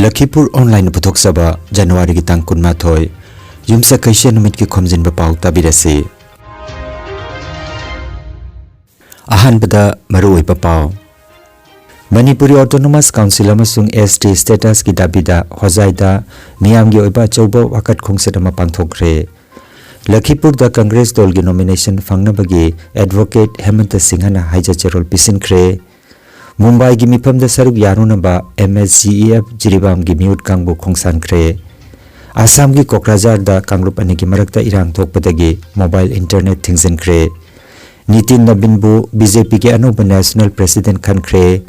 Lakhipur Online Putoksaba January ki tang kunma thoi yumsa kaisha numit ki Khomjinba Pao tabirasi ahan bada marui papao Manipuri Autonomous Council amasung ST status ki dabida hozaida miyam gi oiba chauba wakat khongset ama pangthokre Lakhipur da Congress dol gi nomination fangna bagi Advocate Hemant Singhana haija cherol pisin kre Mumbai gi mifam da saruk yaruna ba MSGEF jiribam gi miut kangbu khongsan kre Assam gi Kokrajhar da Kangrup ani gi marakta irang thokpadagi mobile internet thingzen kre Nitin Nabinbu BJP ke anuba national president khan kre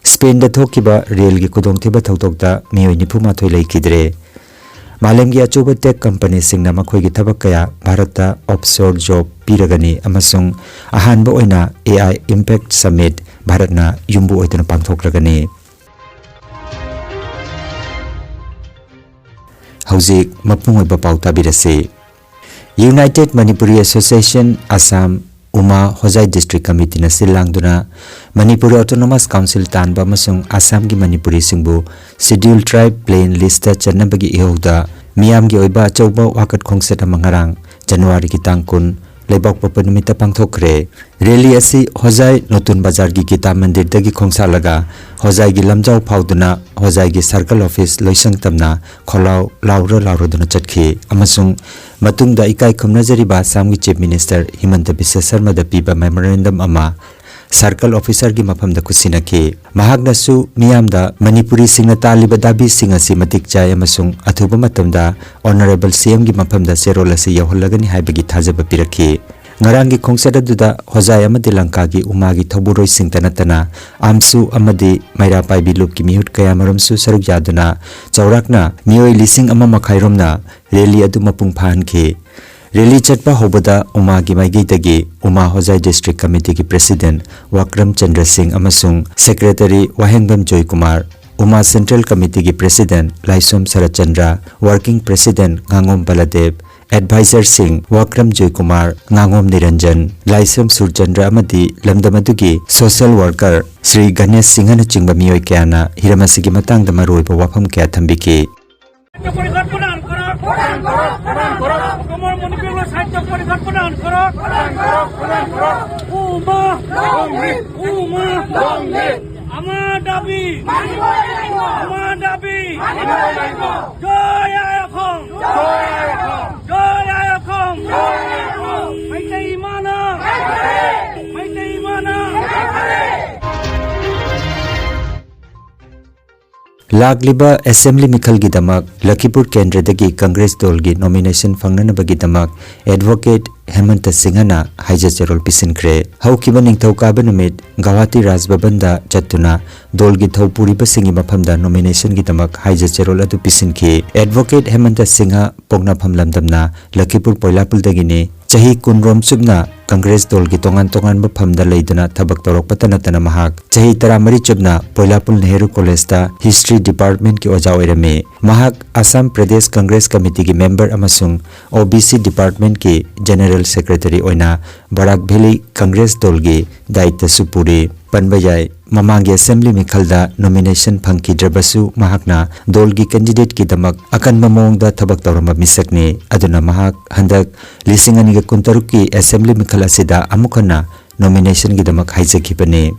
Spain da thokiba rail gi kudong thiba thoktok da mioi nipuma thoi leikidre Malem gi achuba tech company singna makhoi gi thabak kaya Bharata offshore job piragani amasung ahanba oina AI impact summit Bharatna yumbu oitana pangthokragani Hauzik mapung oiba pauta birase United Manipuri Association Assam Uma Hozai District Committee na silangduna Manipuri Autonomous Council tanba amasung Assam gi Manipuri singbu Scheduled Tribe Plain List chanabagi ihauda miyam gi oiba chauba wakat khongset amangarang January ki tangkun Lebok papanumita pangthokre rally asi Hozai Notun Bazar gi Gita Mandir dagi khongsa laga Hozai gi lamjau phauduna Hozai gi circle office loisang tamna kholau lauro duna chatkhi amasung matungda ikai khumna jariba Assam gi Chief Minister Himanta Biswa Sarma da piba memorandum ama circle officer gi mafam da kusinaki mahagna su miyamda Manipuri singna taliba dabi singasi matik chai amasung athuba matamda honorable CM gi mafam da serol asi yahulagani haibagi thajaba pirakhi ngarang gi khongsada duda Hozai amadi Lanka gi Uma gi thoburoi singtana tana amsu amadi maira paibi lup ki mihut kaya maramsu saruk yaduna chaurakna mioi lising ama makhairomna rally adu mapung phan ki Rally chatpa hobada Uma gi maigitagi Uma Hozai District Committee ki President Wakram Chandra Singh amasung Secretary Wahengbam Joy Kumar Uma Central Committee ki President Laisom Sarachandra Working President Ngangom Baladev Advisor Singh Wakram Joy Kumar Ngangom Niranjan Laisom Surchandra amadi lamdamadugi Social Worker Sri Ganesh Singh na chingba miyoi kyana hiramasigi matangda maroiba wafam kya thambiki Lagliba Assembly Mikhal gi damak Lakhipur Kendra dagi Congress dol gi nomination fangnana bagi damak Advocate Hemant Singhana haija cherol pisin kre haukiba ningthauka numit Gawati Rajbhavan da chatuna dol gi thaupuri basingi mafamda nomination gi damak haija cherol adu pisin ki Advocate Hemant Singha pogna phamlam damna Lakhipur Poilapul dagi ne chahi kunrom chubna Congress dol gi tongan ba phamda leiduna thabak torok patana tana mahak chahi 13 chubna Poilapul Nehru College da History Department ki oja oirame mahak Assam Pradesh Congress Committee ki member amasung OBC Department ki General Secretary oina Barak Valley Congress dol gi daita supuri panbayai mamangi Assembly Mikhalda nomination phangki drabasu mahakna dol gi candidate ki damak akan mamong da thabak torama misakni aduna mahak handak lisingani ga kuntaruk ki Assembly Mikhala sida amukhana nomination gi damak haijakibani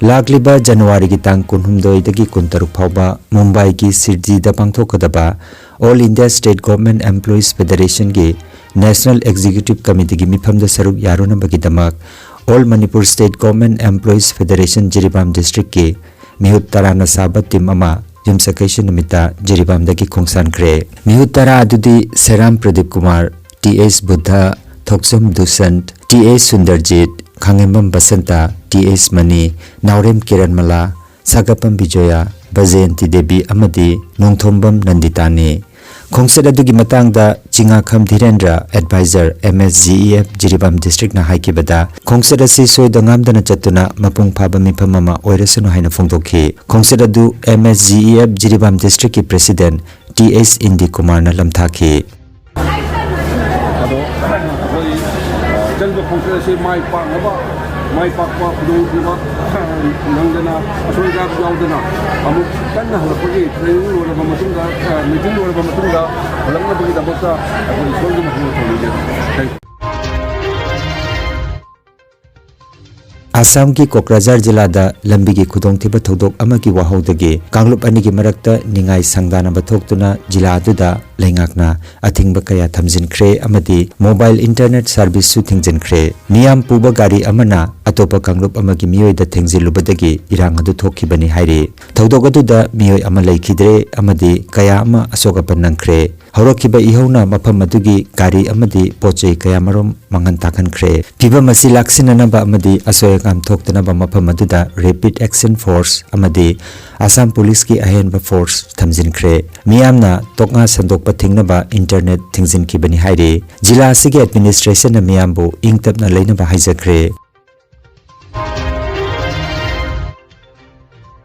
Lagliba January ki tang kunhumdoi dagi kuntaruk phauba Mumbai ki Sirji da pangthokadaba All India State Government Employees Federation ki National Executive Committee ki mifam da saruk yaruna bagi damak All Manipur State Government Employees Federation Jiribam District ki mihut tarana sabat team ama yumsakaishi namita Jiribam dagi khongsan kre mihut tara adudi Seram Pradeep Kumar T.S. Buddha Thoksom Dusant T.S. Sundarjit Khangembam Basanta T.S. Mani Naurem Kiranmala Sagapam Bijoya Bajayanti Devi amadi Nongthombam Nanditani Khongsada dugi matangda Chingakham Dhirendra Advisor MSGEF Jiribam District na haikibada Khongsada si soida ngamdana chatuna mapung phaba mifam ama oirasunu haina phongdokhi Khongsada du MSGEF Jiribam District ki President T.S. Indi Kumar na lamthakhi ꯆꯪꯕ ꯈꯣꯡꯆꯠ ꯑꯁꯤ ꯃꯥꯏ ꯄꯥꯛꯅꯕ mai pakwa khudongthaiba nangdana asoida yaudana amuk kanna halapagi training loraba matungda meeting loraba matungda halapnabagi dabota akoi solgi mahmu tholi. Thank you. Assam की कोकराझार जिला दा लंबी की खुदोंथिबा थौदोक अमकी वाहौदगे कांगलुप अनि की मरक्ता निंगाई संगदाना बथोक्तुना जिला अदुदा लेंगाकना अथिंगबा कया थमजिनख्रे अमदी मोबाइल इंटरनेट सर्विस सु थिंगजिनख्रे मियाम पुबा गाड़ी अमना अतोपा कांगलुप अमकी मियोयदा थिंगजिलुबदगी इरांग अदु थोखिबनी हाइरे थौदोक अदुदा मियोय अमा लैखिद्रे अमदी कया अमा असोकपन नंख्रे हौरखिबा इहौना मफम अदुगी गाड़ी अमदी पोचै कया मरोम मंगन ताखनख्रे फिबा मसि लाक्सिननबा अमदी असोय काम थोक्तनबा मफम अदुदा रैपिड एक्शन फोर्स अमदी आसाम पुलिस की अहेनबा फोर्स थमजिनख्रे मियामना तोकना संदोकपा थिंगनबा इंटरनेट थिंगजिनखिबनी हाइरे जिला असिगे एडमिनिस्ट्रेशन मियामबु इंगतपना लैनबा हाइजख्रे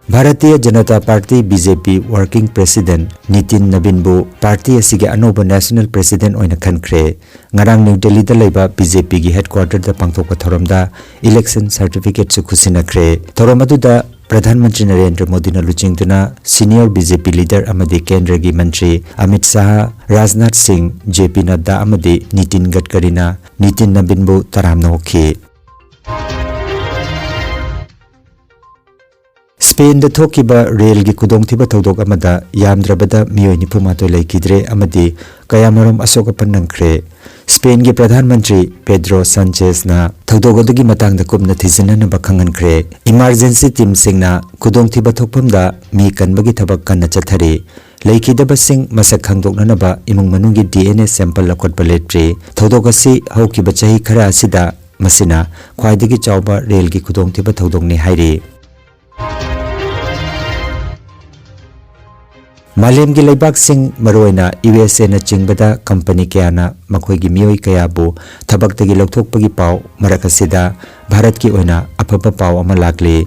Bharatiya Janata party BJP working president Nitin नबीनबु पार्टी असिगे अनोबा नेशनल प्रेसिडेंट ओइना खनख्रे ngarang New Delhi da laiba BJP gi headquarter da pangthokpa thoramda election certificate su khusinakre thoramadu da प्रधानमंत्री नरेंद्र मोदी ना लुचिंगदुना सीनियर बीजेपी लीडर अमदी केंद्र की मंत्री अमित शाह राजनाथ सिंह जेपी नड्डा अमदी नितिन गडकरी ना नितिन नबीनबु तरामना होखि स्पेन द थोकिबा रेल की खुदोंथिबा थौदोक अमदा यामद्रबदा मियोय निफुमातोय लैखिद्रे अमदी कयामरम अशोकपन नंख्रे स्पेन के प्रधानमंत्री पेड्रो सांचेज ना थौदोगदगी मतंगदा कुमना थिजिननबा खंगनख्रे इमरजेंसी टीम सिंगना खुदोंथिबा थोकफमदा मी कनबगी थबक कन्ना चथरे लैखिदबा सिंग मसक खंगदोकननबा इमुंग मनुंगी DNA सैंपल लखोटबा लेट्रे थौदोगसी हौकिबा चही खरा असिदा मसिना ख्वाइदगी चावबा रेल की खुदोंथिबा थौदोकने हाइरे मालेम की लेबाक सिंह मरोइना USA ना चिंगबदा कंपनी कयाना मखोइगी मियोय कयाबु थबक्तगी लौथोकपगी पाव मरकसिदा भारत की ओइना अफबा पाव अमा लागले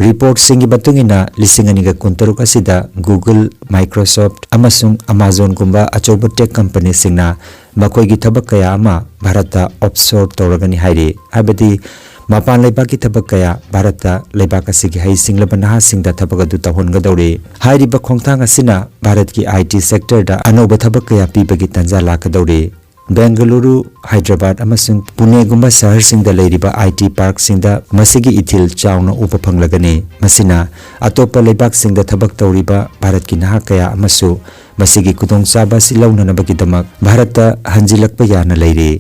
रिपोर्ट सिंगी बतुंगिना लिसिंगनिगा कुंतरुक असिदा गूगल माइक्रोसॉफ्ट अमसुंग अमेज़न गुंबा अचौबा टेक कंपनी सिंगना मखोइगी थबक कया अमा भारतदा ऑफशोर तौरगनी हाइरे हाबदी मापान लेबाक की थबक कया भारत लेबाक असिगी हाई सिंगलबा नहा सिंगदा थबक अदु तहोनगदौरे हाइरिबा खोंगथांग असिना भारत की IT सेक्टर दा अनोबा थबक कया पीबगी तंजा लाकदौरे बेंगलुरु हैदराबाद अमसुंग पुणे गुंबा शहर सिंगदा लेरिबा IT पार्क सिंगदा मसिगी इथिल चाउना उप फंगलगने मसिना अतोपा लेबाक सिंगदा थबक तौरिबा भारत की नहा कया अमसु मसिगी खुदोंग चाबा सि लौननबगी दमक भारत हंजिलकपा याना लेरे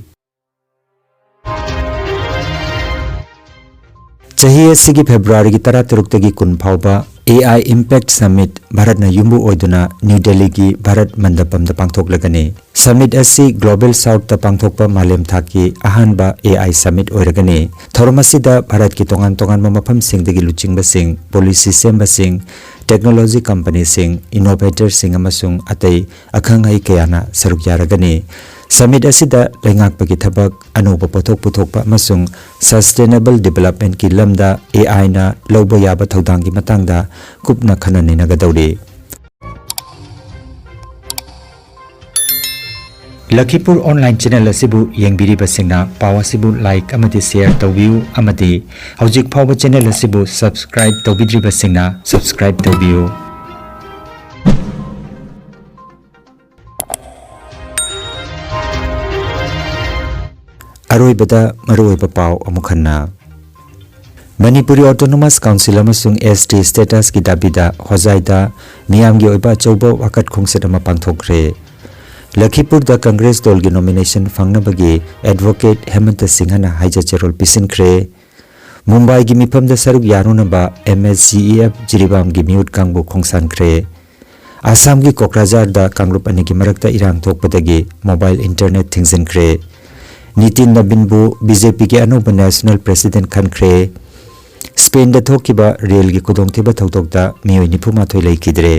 चाहिए सिगी फेब्रुआरी की 13 कुन फाउबा AI Impact Summit भारत ना युम्बु ओइदुना न्यू दिल्ली की भारत मंडपम द पांगथोकलगने समिट असि ग्लोबल साउथ द पांगथोकपा मालेम थाकी अहानबा AI समिट ओइरगने थोरमसिदा भारत की तोंगान तोंगान मफम सिंगदगी लुचिंगबा सिंग पॉलिसी सेमबा सिंग टेक्नोलॉजी कंपनी सिंग इनोवेटर सिंग अमसुंग अतै अखंग हई कयाना सरुक यारगने समिट असिदा लेंगाकपगी थबक अनोबा पोथोक पुथोकपा अमसुंग सस्टेनेबल डेवलपमेंट की लमदा AI ना लौबा याबा थौदांगी मतंगदा कुपना खननेनगदौरे लखीपुर ऑनलाइन चैनल असिबु येंगबिरिबा सिंगना पाव असिबु लाइक अमदि शेयर तौबियु अमदि हौजिक फावबा चैनल असिबु सब्सक्राइब तौबिद्रिबा सिंगना सब्सक्राइब तौबियु अरोइबदा मरोइबा पाव अमुखन्ना मणिपुरी ऑटोनोमस काउंसिल अमसुंग ST स्टेटस की दाबिदा होजाइदा मियामगी ओइबा चौबो वाकत खोंसेदमा पांथोकरे लखीपुर द कांग्रेस दल की नॉमिनेशन फंगनबगी एडवोकेट हेमंत सिंहना हाइजा चेरोल पिसिनख्रे मुंबई की मिफम द सरुक यारुनबा MSGEF जिरिबाम की म्यूट कांगबो खोंसानख्रे आसाम की कोकराझार द कांगरुप अनि की मरकता इरांग थोकपदगी मोबाइल इंटरनेट थिंगजिनख्रे नितिन नबीनबु BJP के अनोबा नेशनल प्रेसिडेंट खनख्रे स्पेन द थोकिबा रेल की खुदोंथिबा थौदोकदा मियोय निफुमाथोय लैखिद्रे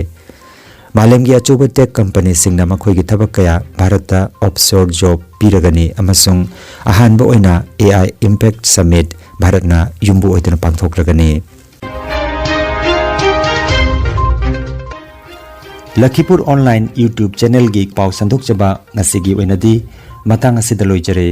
मालेम की अचौबा टेक कंपनी सिंगना मखोयगी थबक कया भारतदा ऑफशोर जॉब पीरगनी अमसुंग अहानबा ओइना AI इम्पैक्ट समिट भारतना युम्बु ओइदना पांथोकलगनी लखीपुर ऑनलाइन YouTube चैनल की पाव संदोकचबा ngasi gi oinadi matang asida loijare।